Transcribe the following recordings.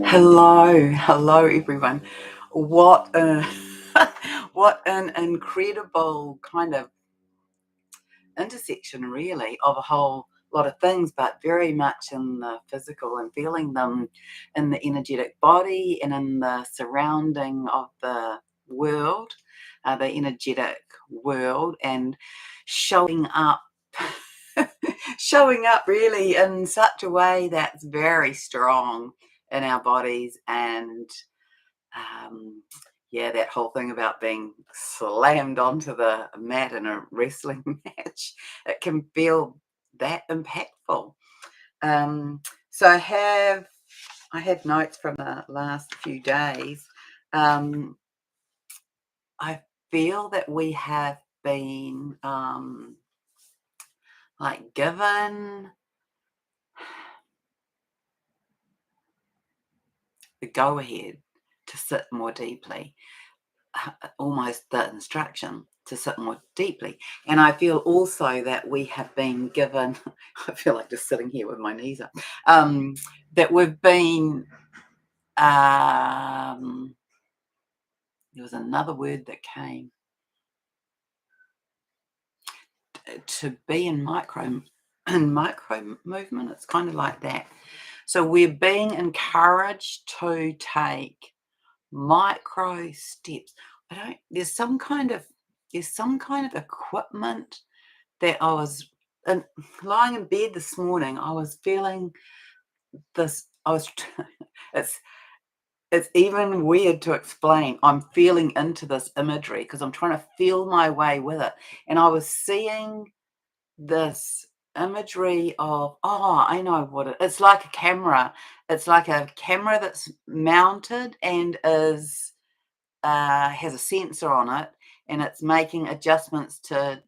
Hello everyone. What a what an incredible kind of intersection really of a whole lot of things, but very much in the physical and feeling them in the energetic body and in the surrounding of the world, the energetic world, and showing up showing up really in such a way that's very strong in our bodies. And um, yeah, that whole thing about being slammed onto the mat in a wrestling match, it can feel that impactful. Um, so I have notes from the last few days. I feel that we have been given the go ahead to sit more deeply, almost the instruction to sit more deeply. And I feel also that we have been given, I feel like just sitting here with my knees up, that we've been, there was another word that came, to be in micro movement. It's kind of like that. So we're being encouraged to take micro steps. There's some kind of equipment that I was lying in bed this morning. I was feeling this. It's it's even weird to explain. I'm feeling into this imagery because I'm trying to feel my way with it, and I was seeing this imagery of, I know what it's like. A camera. It's like a camera that's mounted and is has a sensor on it, and it's making adjustments to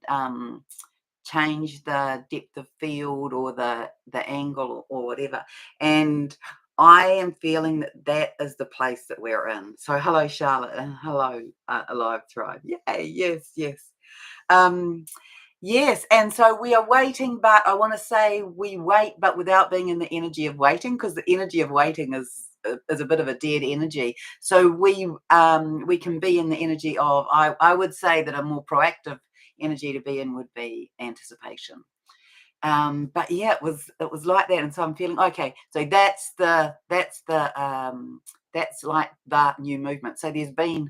change the depth of field or the angle or whatever. And I am feeling that that is the place that we're in. So hello Charlotte, and hello Alive Thrive. Yay, yes. um Yes, and so we are waiting, but I want to say we wait, but without being in the energy of waiting, because the energy of waiting is a bit of a dead energy. So we can be in the energy of, I would say that a more proactive energy to be in would be anticipation. But yeah, it was like that, and so I'm feeling okay. So that's like the new movement. So there's been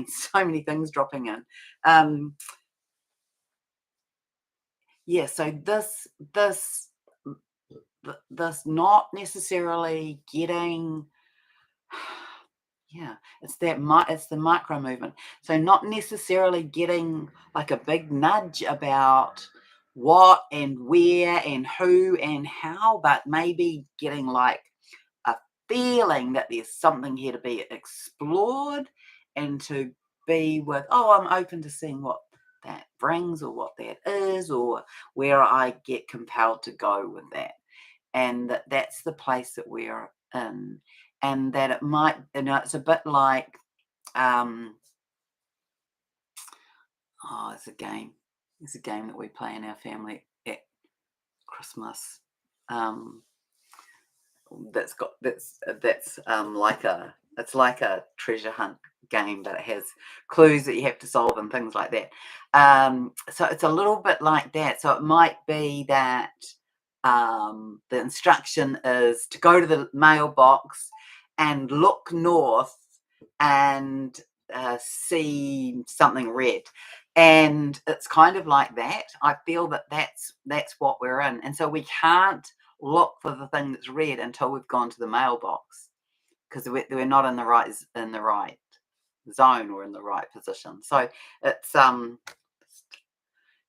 so many things dropping in. Um, yeah, so this not necessarily getting, yeah, it's the micro movement. So not necessarily getting like a big nudge about what and where and who and how, but maybe getting like a feeling that there's something here to be explored, and to be with, I'm open to seeing what that brings or what that is, or where I get compelled to go with that. And that's the place that we're in. And that it might, it's a bit like, um, it's a game. It's a game that we play in our family at Christmas. Um, that's like a treasure hunt game, but it has clues that you have to solve and things like that. So it's a little bit like that. So it might be that the instruction is to go to the mailbox and look north and see something red. And it's kind of like that. I feel that that's what we're in, and so we can't look for the thing that's red until we've gone to the mailbox, because we're not in the right zone or in the right position. So it's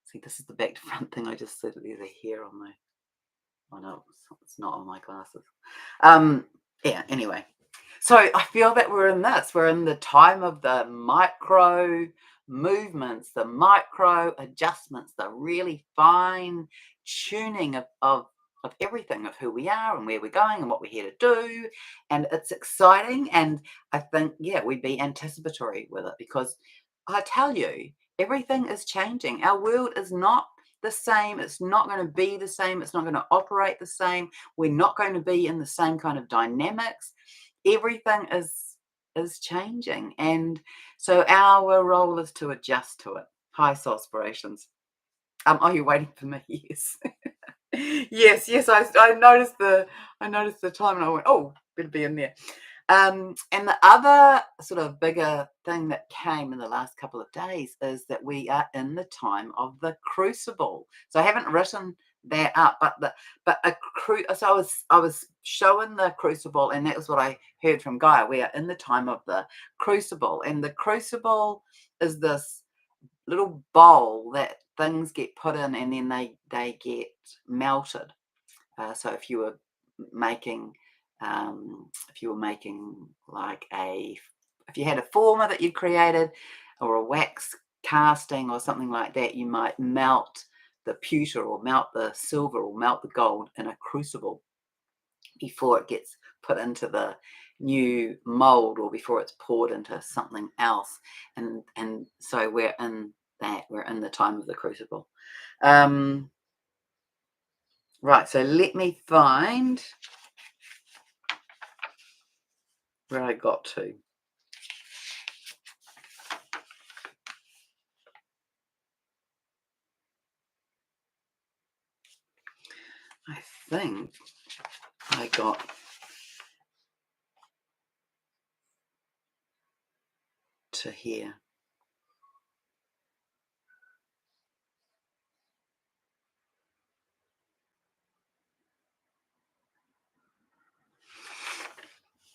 see, this is the back to front thing I just said. There's a hair on my, oh no, it's not on my glasses. Yeah, anyway. So I feel that we're in the time of the micro movements, the micro adjustments, the really fine tuning of everything, of who we are and where we're going and what we're here to do. And it's exciting. And I think, yeah, we'd be anticipatory with it, because I tell you, everything is changing. Our world is not the same. It's not going to be the same. It's not going to operate the same. We're not going to be in the same kind of dynamics. Everything is changing, and so our role is to adjust to it. High aspirations. Are you waiting for me? Yes. Yes. I noticed the time, and I went, oh, better be in there. And the other sort of bigger thing that came in the last couple of days is that we are in the time of the crucible. So I haven't written that up, so I was showing the crucible, and that was what I heard from Gaia. We are in the time of the crucible, and the crucible is this little bowl that things get put in, and then they get melted. So making if you were making like if you had a former that you created, or a wax casting or something like that, you might melt the pewter or melt the silver or melt the gold in a crucible before it gets put into the new mold, or before it's poured into something else. And so we're in the time of the crucible. Right, so let me find where I got to. I think I got to here.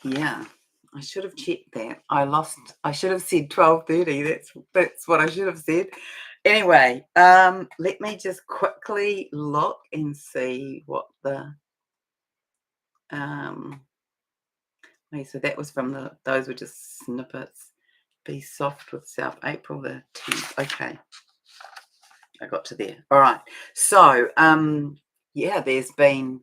Yeah, I should have checked that. I should have said 12:30. That's what I should have said. Anyway, let me just quickly look and see what the wait, so that was from those were just snippets. Be soft with self, April the 10th. Okay. I got to there. All right. So, yeah, there's been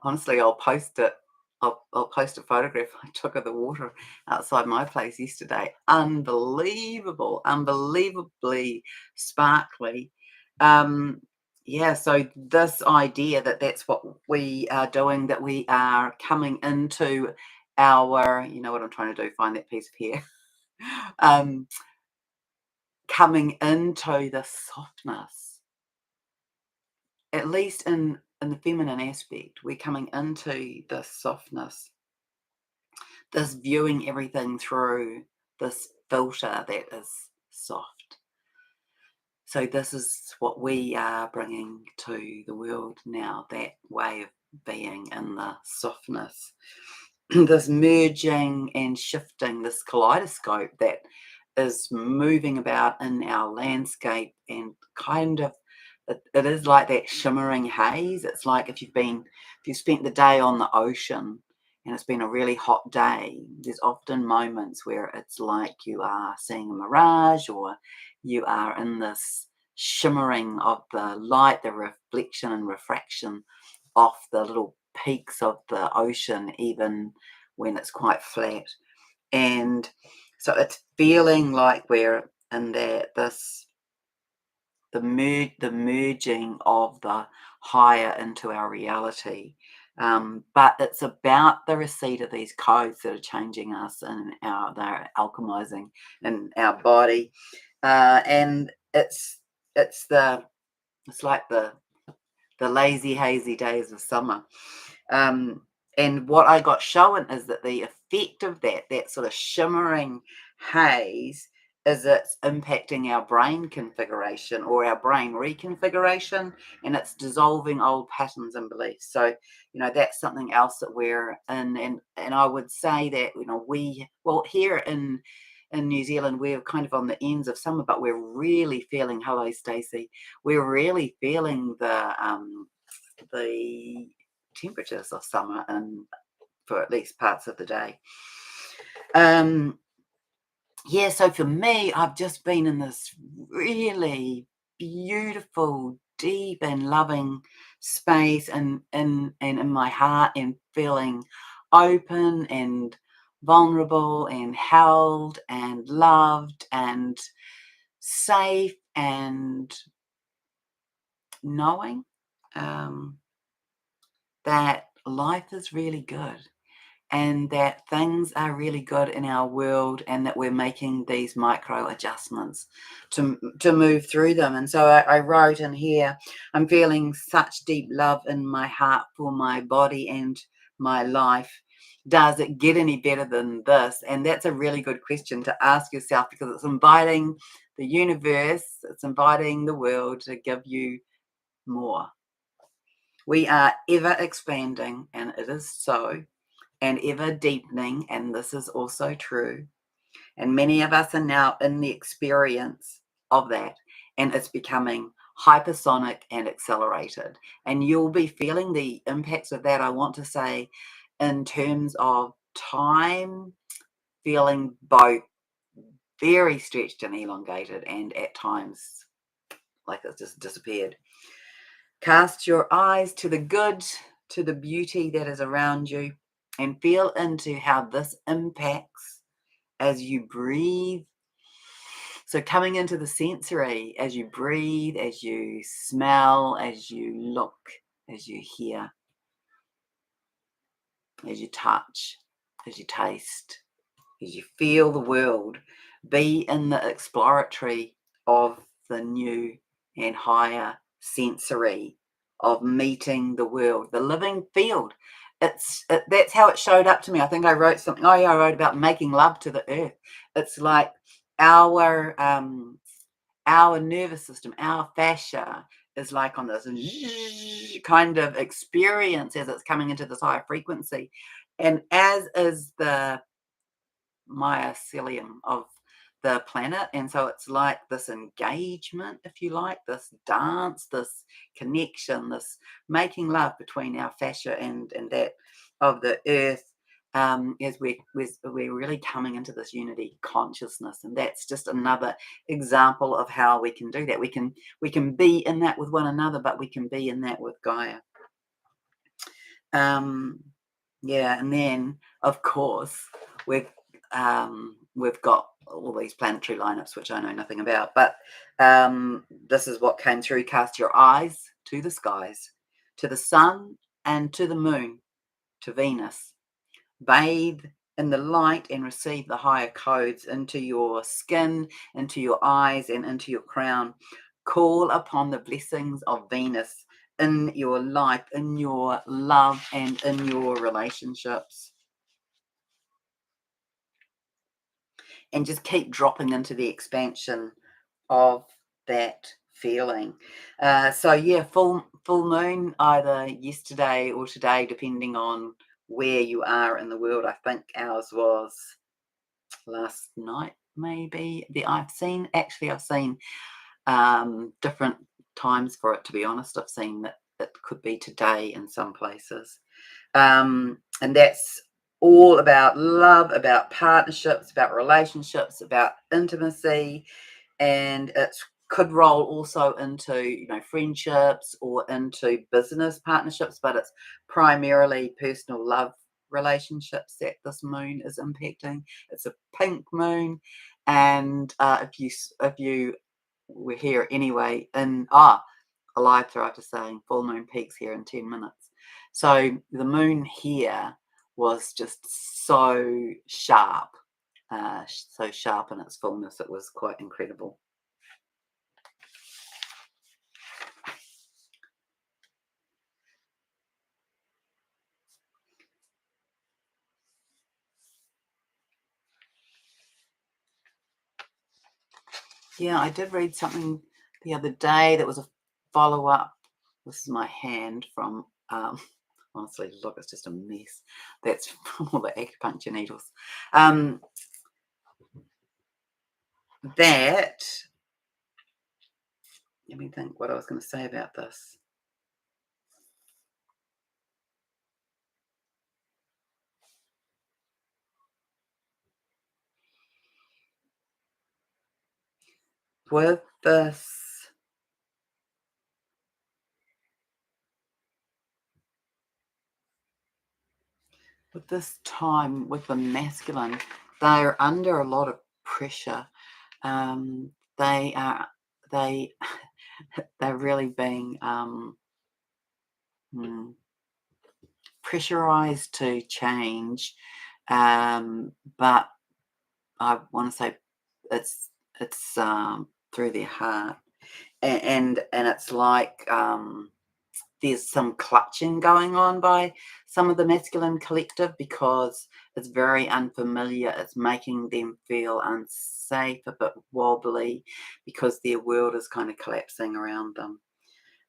honestly, I'll post it. I'll post a photograph I took of the water outside my place yesterday. Unbelievable, unbelievably sparkly. Yeah, so this idea that that's what we are doing, that we are coming into you know what I'm trying to do, find that piece of hair. um, Coming into the softness, at least in the feminine aspect, we're coming into this softness, this viewing everything through this filter that is soft. So this is what we are bringing to the world now, that way of being in the softness. This merging and shifting, this kaleidoscope that is moving about in our landscape, and kind of it is like that shimmering haze. It's like if you've spent the day on the ocean and it's been a really hot day, there's often moments where it's like you are seeing a mirage, or you are in this shimmering of the light, the reflection and refraction off the little peaks of the ocean, even when it's quite flat. And so it's feeling like we're in the merging of the higher into our reality. But it's about the receipt of these codes that are changing us, and they're alchemizing in our body. And it's like the lazy hazy days of summer. Um, and what I got shown is that the effect of that sort of shimmering haze, is it's impacting our brain configuration, or our brain reconfiguration, and it's dissolving old patterns and beliefs. So, that's something else that we're in. And I would say that, here in New Zealand, we're kind of on the ends of summer, but we're really feeling, hello, Stacey, we're really feeling the temperatures of summer, and for at least parts of the day. Yeah, so for me, I've just been in this really beautiful, deep and loving space, and in my heart, and feeling open and vulnerable and held and loved and safe and knowing that life is really good and that things are really good in our world and that we're making these micro adjustments to move through them. And so I wrote in here, I'm feeling such deep love in my heart for my body and my life. Does it get any better than this? And that's a really good question to ask yourself, because it's inviting the universe, it's inviting the world to give you more. We are ever expanding, and it is so, and ever deepening, and this is also true. And many of us are now in the experience of that, and it's becoming hypersonic and accelerated. And you'll be feeling the impacts of that, I want to say, in terms of time, feeling both very stretched and elongated, and at times like it's just disappeared. Cast your eyes to the good, to the beauty that is around you, and feel into how this impacts as you breathe. So, coming into the sensory as you breathe, as you smell, as you look, as you hear, as you touch, as you taste, as you feel the world. Be in the exploratory of the new and higher sensory of meeting the world, the living field. That's how it showed up to me. I think I wrote something. Oh yeah, I wrote about making love to the earth. It's like our nervous system, our fascia is like on this kind of experience as it's coming into this higher frequency, and as is the mycelium of the planet. And so it's like this engagement, if you like, this dance, this connection, this making love between our fascia and that of the earth, as we're really coming into this unity consciousness. And that's just another example of how we can do that. We can be in that with one another, but we can be in that with Gaia. Yeah, and then of course we've got all these planetary lineups, which I know nothing about, but this is what came through. Cast your eyes to the skies, to the sun and to the moon, to Venus. Bathe in the light and receive the higher codes into your skin, into your eyes, and into your crown. Call upon the blessings of Venus in your life, in your love, and in your relationships. And just keep dropping into the expansion of that feeling. So yeah, full moon either yesterday or today, depending on where you are in the world. I think ours was last night, maybe. I've seen different times for it, to be honest. I've seen that it could be today in some places. And that's all about love, about partnerships, about relationships, about intimacy, and it could roll also into friendships or into business partnerships, but it's primarily personal love relationships that this moon is impacting. It's a pink moon, and if you were here anyway, and alive through after saying full moon peaks here in 10 minutes. So the moon here was just so sharp, so sharp in its fullness. It was quite incredible. Yeah, I did read something the other day that was a follow-up. This is my hand from, honestly, look, it's just a mess. That's from all the acupuncture needles. That, let me think what I was going to say about this. With this time with the masculine, they're under a lot of pressure. They they're really being mm, pressurized to change. But I want to say it's it's through their heart, and it's like there's some clutching going on by some of the masculine collective because it's very unfamiliar. It's making them feel unsafe, a bit wobbly, because their world is kind of collapsing around them.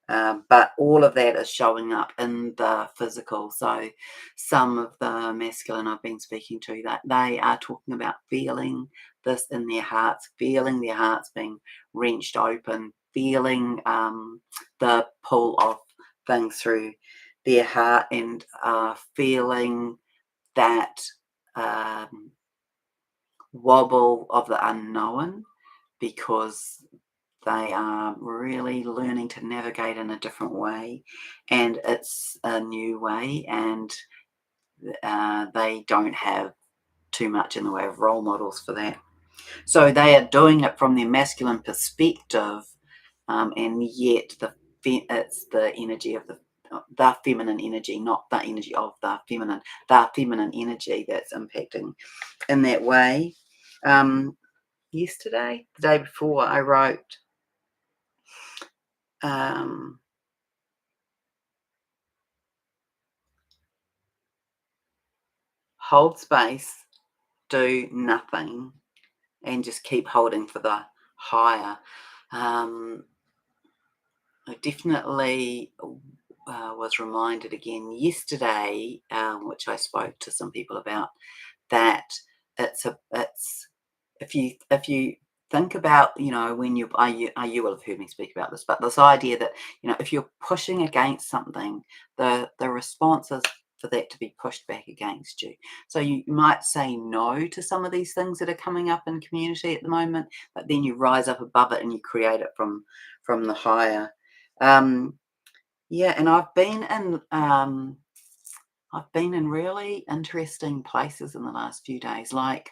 But all of that is showing up in the physical. So some of the masculine I've been speaking to, that they are talking about feeling this in their hearts, feeling their hearts being wrenched open, feeling the pull of things through their heart, and feeling that um, wobble of the unknown, because they are really learning to navigate in a different way, and it's a new way, and they don't have too much in the way of role models for that. So they are doing it from their masculine perspective, and yet it's the energy of the feminine energy, not the energy of the feminine energy that's impacting in that way. Yesterday, the day before, I wrote, um, hold space, do nothing, and just keep holding for the higher. Um, I definitely was reminded again yesterday, which I spoke to some people about, that it's if you think about, when you will have heard me speak about this, but this idea that, if you're pushing against something, the response is for that to be pushed back against you. So you might say no to some of these things that are coming up in community at the moment, but then you rise up above it and you create it from the higher. um yeah, and I've been in really interesting places in the last few days, like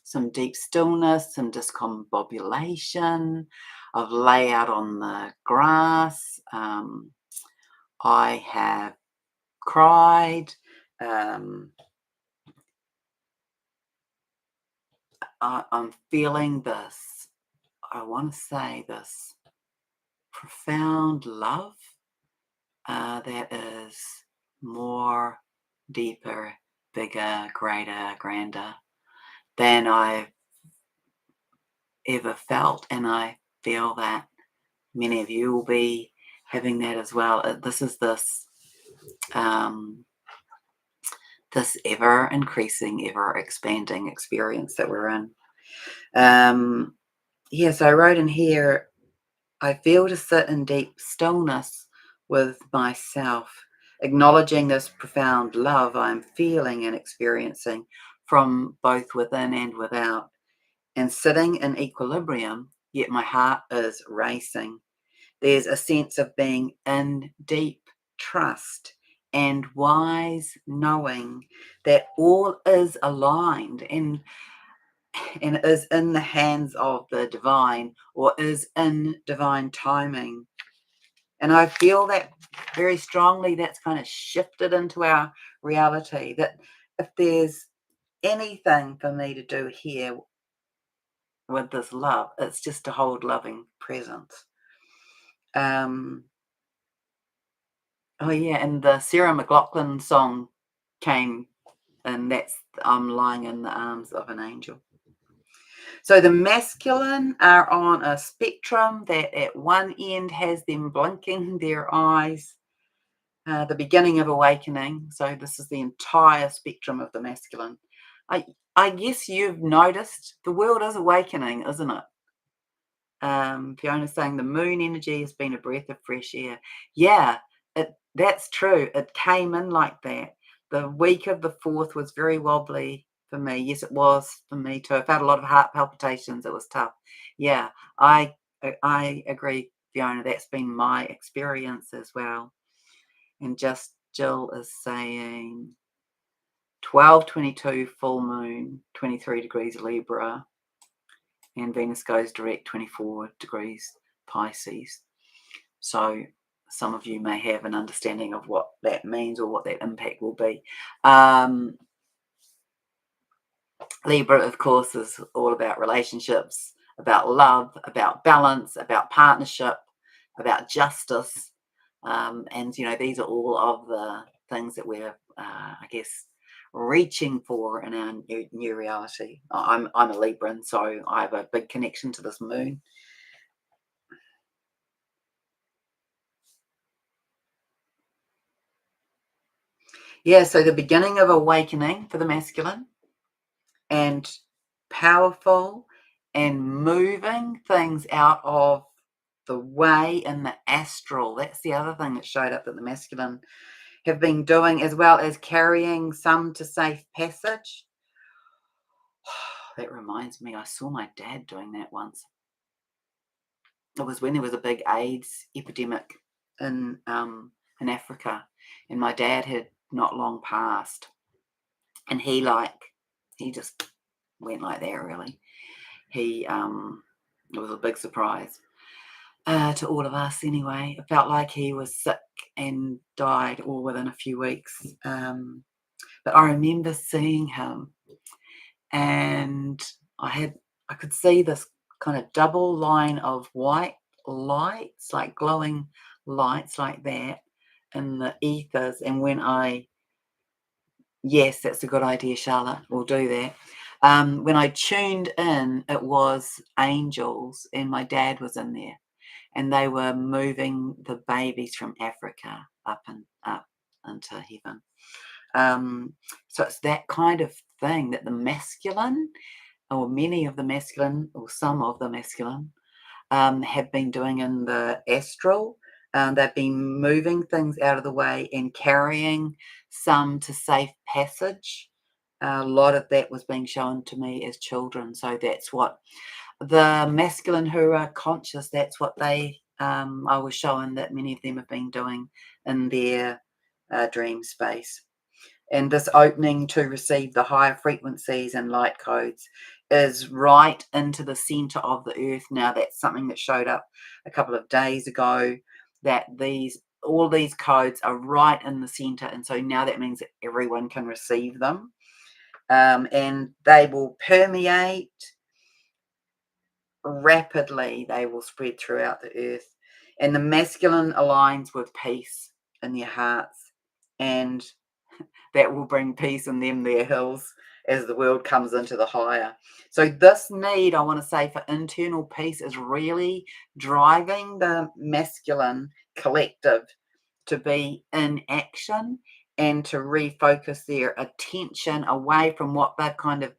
some deep stillness, some discombobulation. I've lay out on the grass. I have cried. Um, I'm feeling this, I want to say, this profound love that is more, deeper, bigger, greater, grander than I've ever felt. And I feel that many of you will be having that as well. This is um, this ever increasing, ever expanding experience that we're in. Yes, I wrote in here, I feel to sit in deep stillness with myself, acknowledging this profound love I'm feeling and experiencing from both within and without, and sitting in equilibrium, yet my heart is racing. There's a sense of being in deep trust and wise knowing that all is aligned and is in the hands of the divine, or is in divine timing. And I feel that very strongly that's kind of shifted into our reality, that if there's anything for me to do here with this love, it's just to hold loving presence. Um, oh yeah, and the Sarah McLachlan song came, and that's I'm lying in the arms of an angel. So the masculine are on a spectrum that at one end has them blinking their eyes, the beginning of awakening. So this is the entire spectrum of the masculine. I I guess you've noticed the world is awakening, isn't it? Fiona's saying the moon energy has been a breath of fresh air. Yeah, that's true. It came in like that. The week of the 4th was very wobbly for me. Yes, it was for me too. I felt a lot of heart palpitations. It was tough. Yeah, I agree, Fiona. That's been my experience as well. And just Jill is saying 12:22 full moon, 23 degrees Libra, and Venus goes direct 24 degrees Pisces. So some of you may have an understanding of what that means or what that impact will be. Libra, of course, is all about relationships, about love, about balance, about partnership, about justice. And, these are all of the things that we're, I guess, reaching for in our new reality. I'm a Libran, so I have a big connection to this moon. Yeah, so the beginning of awakening for the masculine, and powerful, and moving things out of the way in the astral. That's the other thing that showed up that the masculine have been doing, as well as carrying some to safe passage. That reminds me, I saw my dad doing that once. It was when there was a big AIDS epidemic in Africa, and my dad had not long passed, and he just went like that. Really, it was a big surprise to all of us. Anyway, it felt like he was sick and died all within a few weeks. But I remember seeing him, and I could see this kind of double line of white lights, like glowing lights like that in the ethers. And yes, that's a good idea, Charlotte, we'll do that. When I tuned in, it was angels, and my dad was in there, and they were moving the babies from Africa up into heaven. So it's that kind of thing that the masculine, or many of the masculine, or some of the masculine, have been doing in the astral. They've been moving things out of the way and carrying some to safe passage. A lot of that was being shown to me as children. So that's what the masculine who are conscious, that's what I was showing that many of them have been doing in their dream space. And this opening to receive the higher frequencies and light codes is right into the center of the earth. Now, that's something that showed up a couple of days ago, that all these codes are right in the center. And so now that means that everyone can receive them. And they will permeate rapidly. They will spread throughout the earth. And the masculine aligns with peace in their hearts, and that will bring peace in them, their hills, as the world comes into the higher. So this need, I want to say, for internal peace is really driving the masculine collective to be in action and to refocus their attention away from what they've kind of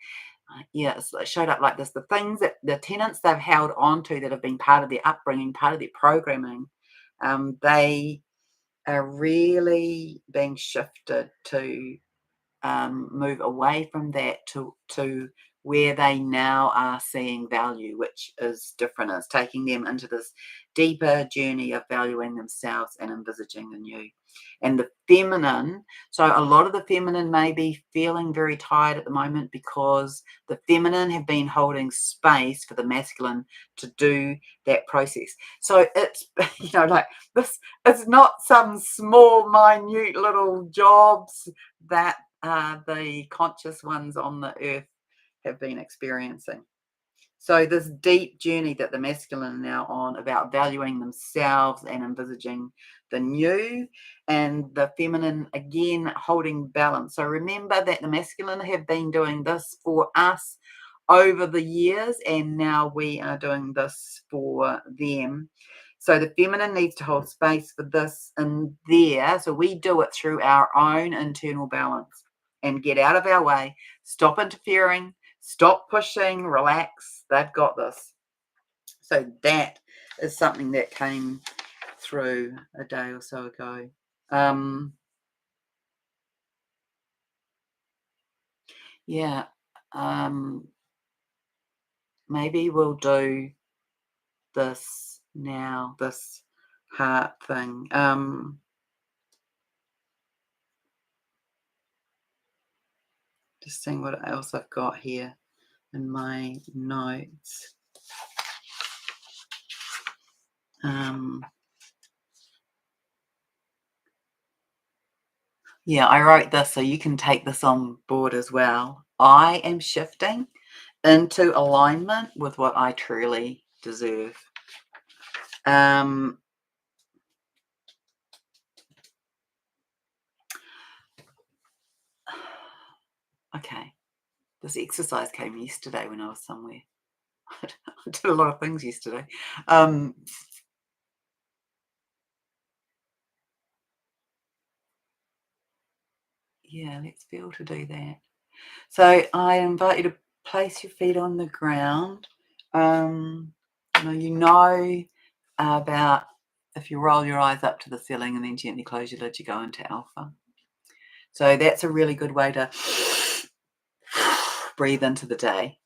it showed up like this. The things that the tenets they've held on to that have been part of their upbringing, part of their programming, they are really being shifted to move away from that to where they now are seeing value, which is different. It's taking them into this deeper journey of valuing themselves and envisaging the new. And the feminine, so a lot of the feminine may be feeling very tired at the moment because the feminine have been holding space for the masculine to do that process. So it's, like this, it's not some small, minute little jobs that the conscious ones on the earth have been experiencing. So this deep journey that the masculine are now on about valuing themselves and envisaging the new, and the feminine again holding balance. So remember that the masculine have been doing this for us over the years, and now we are doing this for them. So the feminine needs to hold space for this and there. So we do it through our own internal balance and get out of our way, stop interfering, stop pushing, relax. They've got this. So that is something that came through a day or so ago. Yeah. Maybe we'll do this now, this heart thing. Just seeing what else I've got here in my notes. Yeah, I wrote this so you can take this on board as well. I am shifting into alignment with what I truly deserve. Um, okay, this exercise came yesterday when I was somewhere. I did a lot of things yesterday. Um, yeah, let's be able to do that. So I invite you to place your feet on the ground. You know about if you roll your eyes up to the ceiling and then gently close your lid, you go into alpha. So that's a really good way to breathe into the day,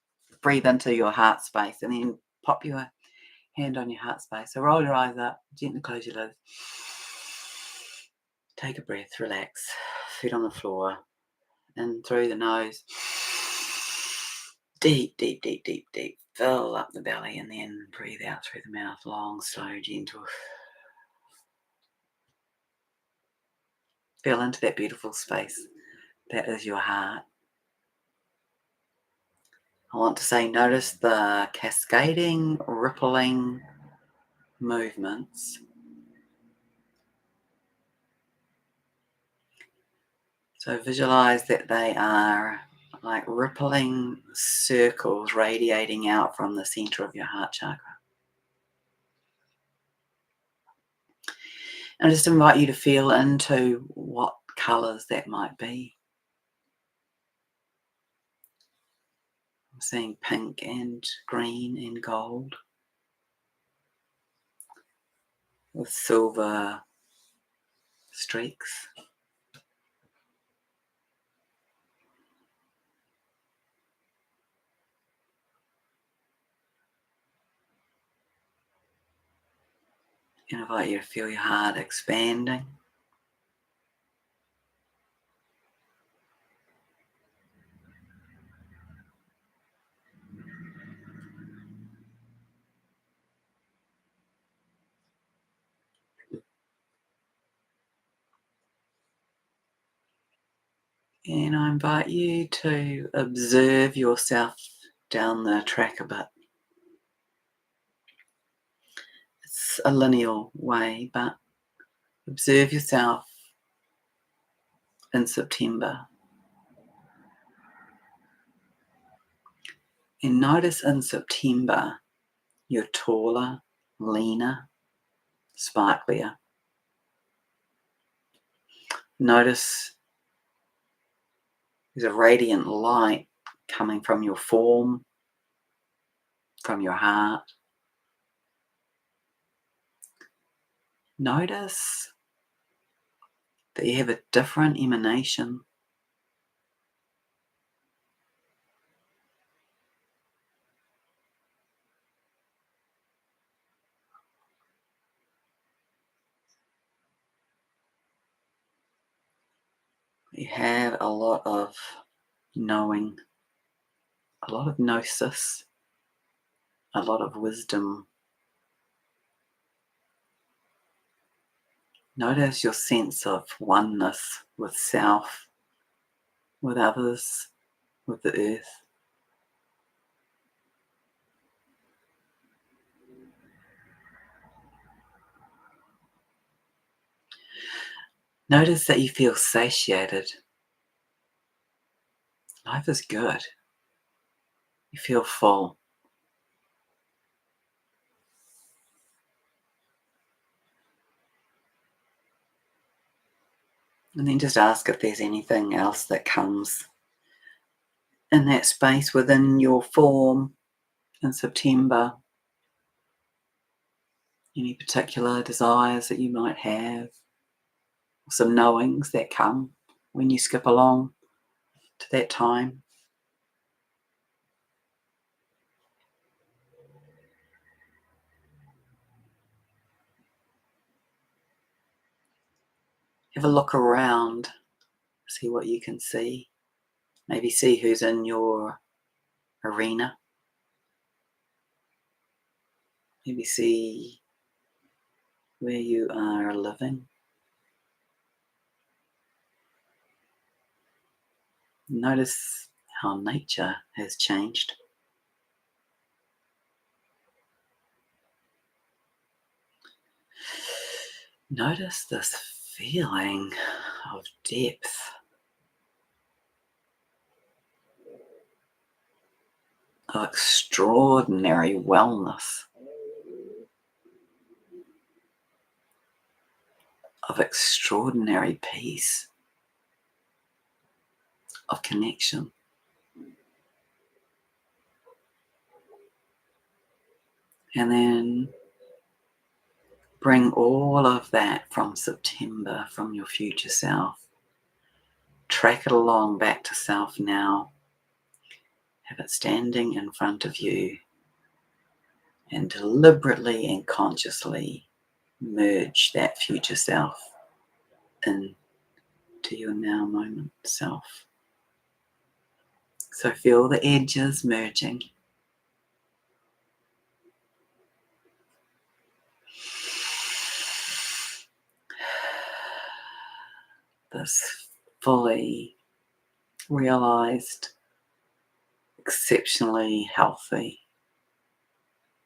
breathe into your heart space, and then pop your hand on your heart space. So roll your eyes up, gently close your lids. Take a breath, relax, feet on the floor, in through the nose. Deep, deep, deep, deep, deep. Fill up the belly and then breathe out through the mouth. Long, slow, gentle. Feel into that beautiful space that is your heart. I want to say, notice the cascading, rippling movements. So visualize that they are like rippling circles radiating out from the center of your heart chakra. And I just invite you to feel into what colors that might be. I'm seeing pink and green and gold with silver streaks. I invite you to feel your heart expanding. And I invite you to observe yourself down the track a bit. It's a linear way, but observe yourself in September. And notice in September, you're taller, leaner, sparklier. Notice there's a radiant light coming from your form, from your heart. Notice that you have a different emanation. You have a lot of knowing, a lot of gnosis, a lot of wisdom. Notice your sense of oneness with self, with others, with the earth. Notice that you feel satiated. Life is good. You feel full. And then just ask if there's anything else that comes in that space within your form in September. Any particular desires that you might have, some knowings that come when you skip along to that time. Have a look around, see what you can see. Maybe see who's in your arena. Maybe see where you are living. Notice how nature has changed. Notice this feeling of depth, of extraordinary wellness, of extraordinary peace, of connection. And then bring all of that from September, from your future self. Track it along back to self now. Have it standing in front of you, and deliberately and consciously merge that future self into your now moment self. So feel the edges merging. This fully realized, exceptionally healthy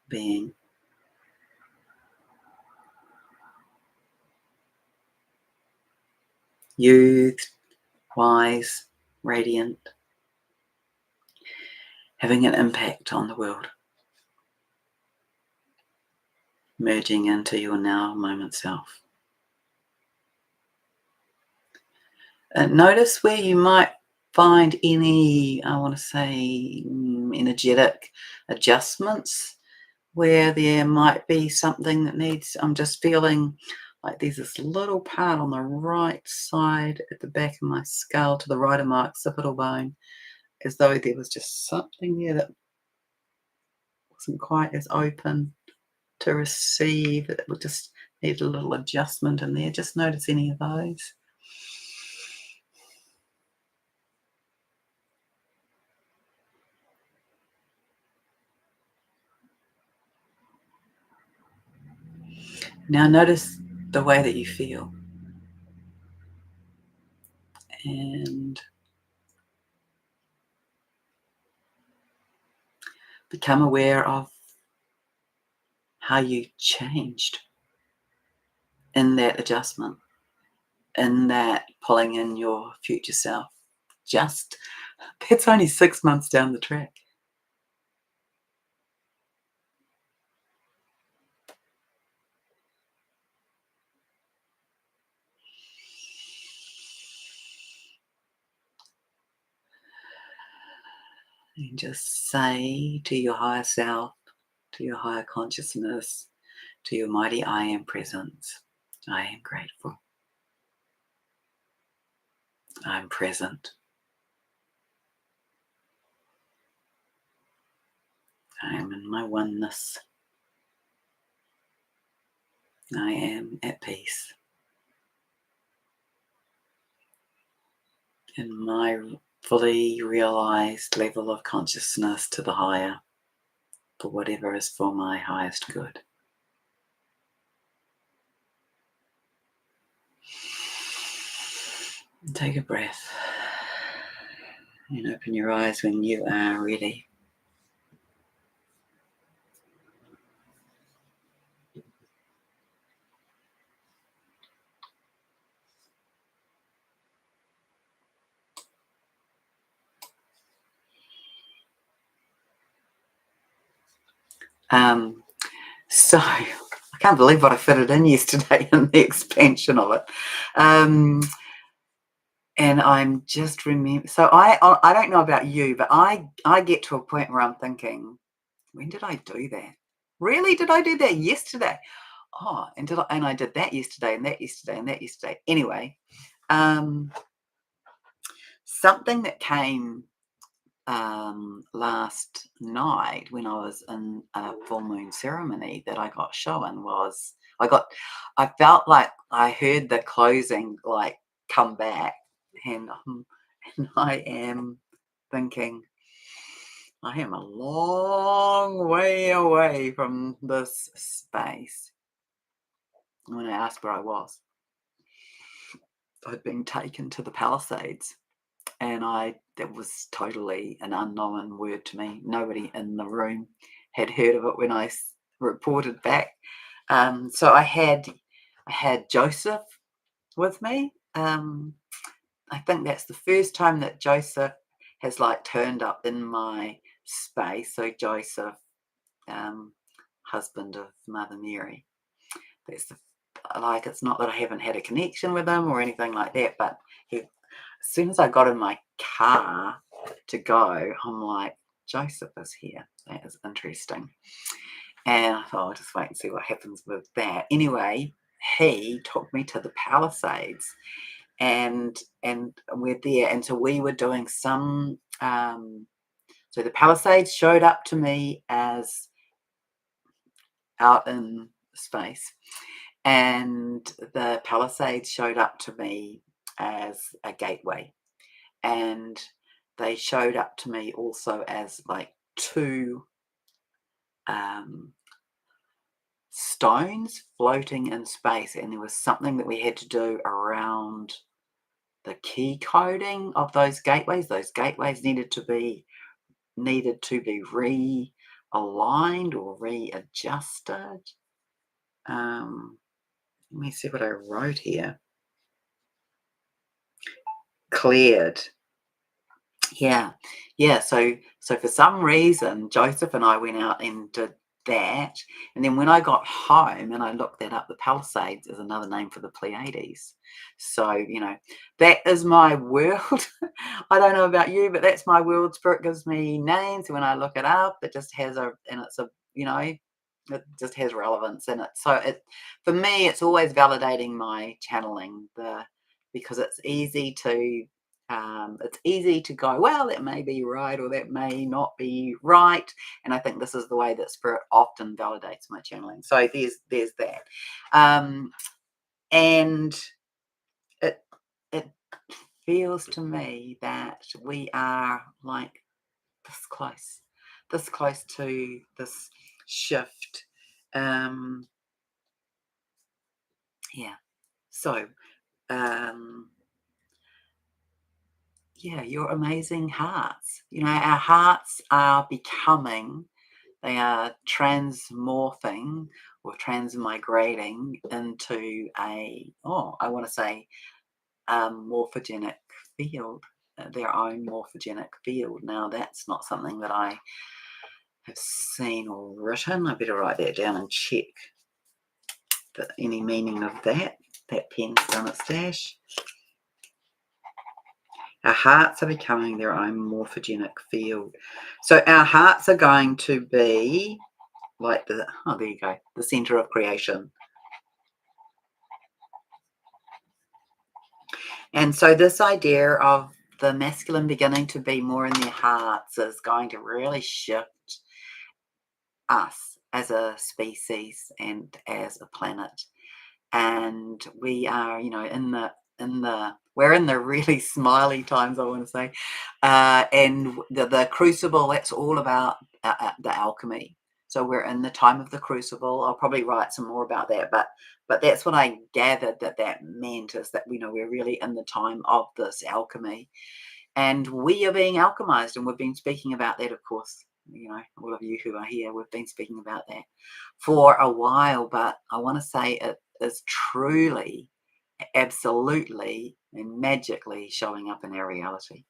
being. Youth, wise, radiant, having an impact on the world. Merging into your now moment self. Notice where you might find any, I want to say, energetic adjustments, where there might be something that needs, I'm just feeling like there's this little part on the right side at the back of my skull to the right of my occipital bone, as though there was just something there that wasn't quite as open to receive. It would just need a little adjustment in there. Just notice any of those. Now notice the way that you feel. And become aware of how you changed in that adjustment, in that pulling in your future self. Just, that's only 6 months down the track. And just say to your higher self, to your higher consciousness, to your mighty I am presence, I am grateful. I'm present. I am in my oneness. I am at peace. In my fully realized level of consciousness to the higher, for whatever is for my highest good. And take a breath and open your eyes when you are ready. So I can't believe what I fitted in yesterday and the expansion of it. And I'm just remembering. So I don't know about you, but I get to a point where I'm thinking, when did I do that? Really? Did I do that yesterday? Oh, and I did that yesterday and that yesterday and that yesterday. Anyway, something that came last night when I was in a full moon ceremony that I got shown was I felt like I heard the closing like come back, and I am thinking I am a long way away from this space. When I asked where I was, I'd been taken to the Palisades and that was totally an unknown word to me. Nobody in the room had heard of it when I reported back. So I had Joseph with me. I think that's the first time that Joseph has like turned up in my space. So Joseph, husband of Mother Mary. That's the, like, it's not that I haven't had a connection with him or anything like that, but as soon as I got in my car to go, I'm like, Joseph is here. That is interesting. And I thought, I'll just wait and see what happens with that. Anyway, he took me to the Palisades, and we're there. And so we were doing some, so the Palisades showed up to me as out in space, and the Palisades showed up to me as a gateway, and they showed up to me also as like two stones floating in space, and there was something that we had to do around the key coding of those gateways. Those gateways needed to be realigned or readjusted. Let me see what I wrote here. Cleared. Yeah. So for some reason, Joseph and I went out and did that. And then when I got home and I looked that up, the Palisades is another name for the Pleiades. So, that is my world. I don't know about you, but that's my world. Spirit gives me names. And when I look it up, it just has it just has relevance in it. So for me, it's always validating my channeling, because it's easy to go, well, that may be right or that may not be right. And I think this is the way that Spirit often validates my channeling. So there's that. And it feels to me that we are like this close to this shift. So your amazing hearts. Our hearts are becoming, they are transmorphing or transmigrating into I want to say, morphogenic field, their own morphogenic field. Now, that's not something that I have seen or written. I better write that down and check any meaning of that. That pen's done its dash. Our hearts are becoming their own morphogenic field. So our hearts are going to be like there you go, the center of creation. And so this idea of the masculine beginning to be more in their hearts is going to really shift us as a species and as a planet. And we are, we're in the really smiley times, I want to say. And the crucible, that's all about the alchemy. So we're in the time of the crucible. I'll probably write some more about that, but that's what I gathered that meant, is that we're really in the time of this alchemy, and we are being alchemized. And we've been speaking about that, of course. All of you who are here, we've been speaking about that for a while, but I want to say it is truly, absolutely, and magically showing up in our reality.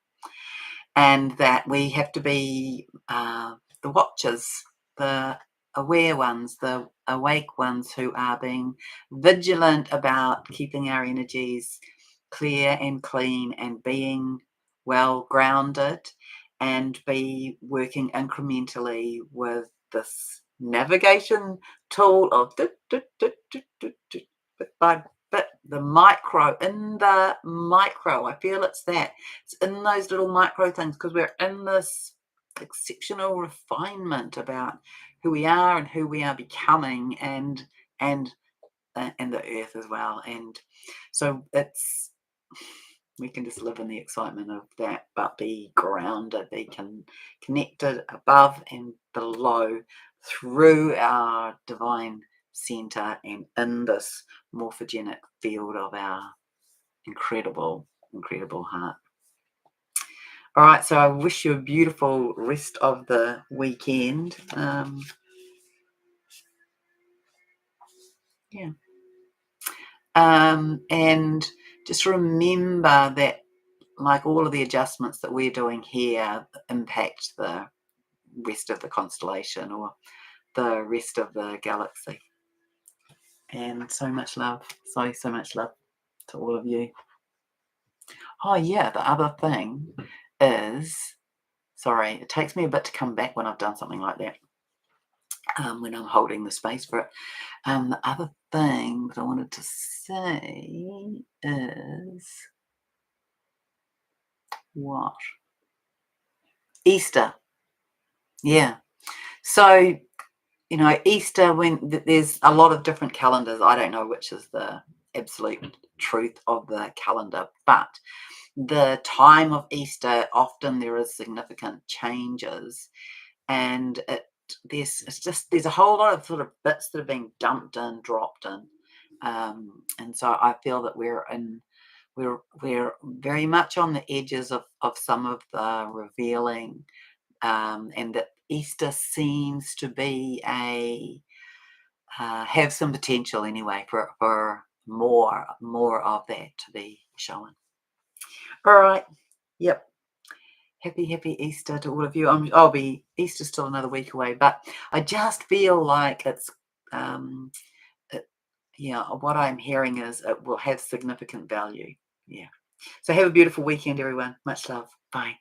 And that we have to be the watchers, the aware ones, the awake ones, who are being vigilant about keeping our energies clear and clean and being well grounded, and be working incrementally with this navigation tool of but the micro, I feel it's in those little micro things, because we're in this exceptional refinement about who we are and who we are becoming, and the earth as well. And so we can just live in the excitement of that, but be grounded, be connected above and below through our divine center, and in this morphogenic field of our incredible heart. All right, so I wish you a beautiful rest of the weekend. Yeah. And just remember that, like all of the adjustments that we're doing here, impact the rest of the constellation or the rest of the galaxy. And so much love, so much love to all of you. Oh yeah, the other thing is, sorry, it takes me a bit to come back when I've done something like that, when I'm holding the space for it. The other thing that I wanted to say is what? Easter. Yeah. So, Easter, when there's a lot of different calendars, I don't know which is the absolute truth of the calendar, but the time of Easter, often there is significant changes, and there's a whole lot of sort of bits that are being dumped in, dropped in, and so I feel that we're very much on the edges of some of the revealing, and that Easter seems to be have some potential anyway for more of that to be shown. All right. Yep. Happy Easter to all of you. I'll be Easter's still another week away, but I just feel like it's it, yeah. What I'm hearing is it will have significant value. Yeah. So have a beautiful weekend, everyone. Much love. Bye.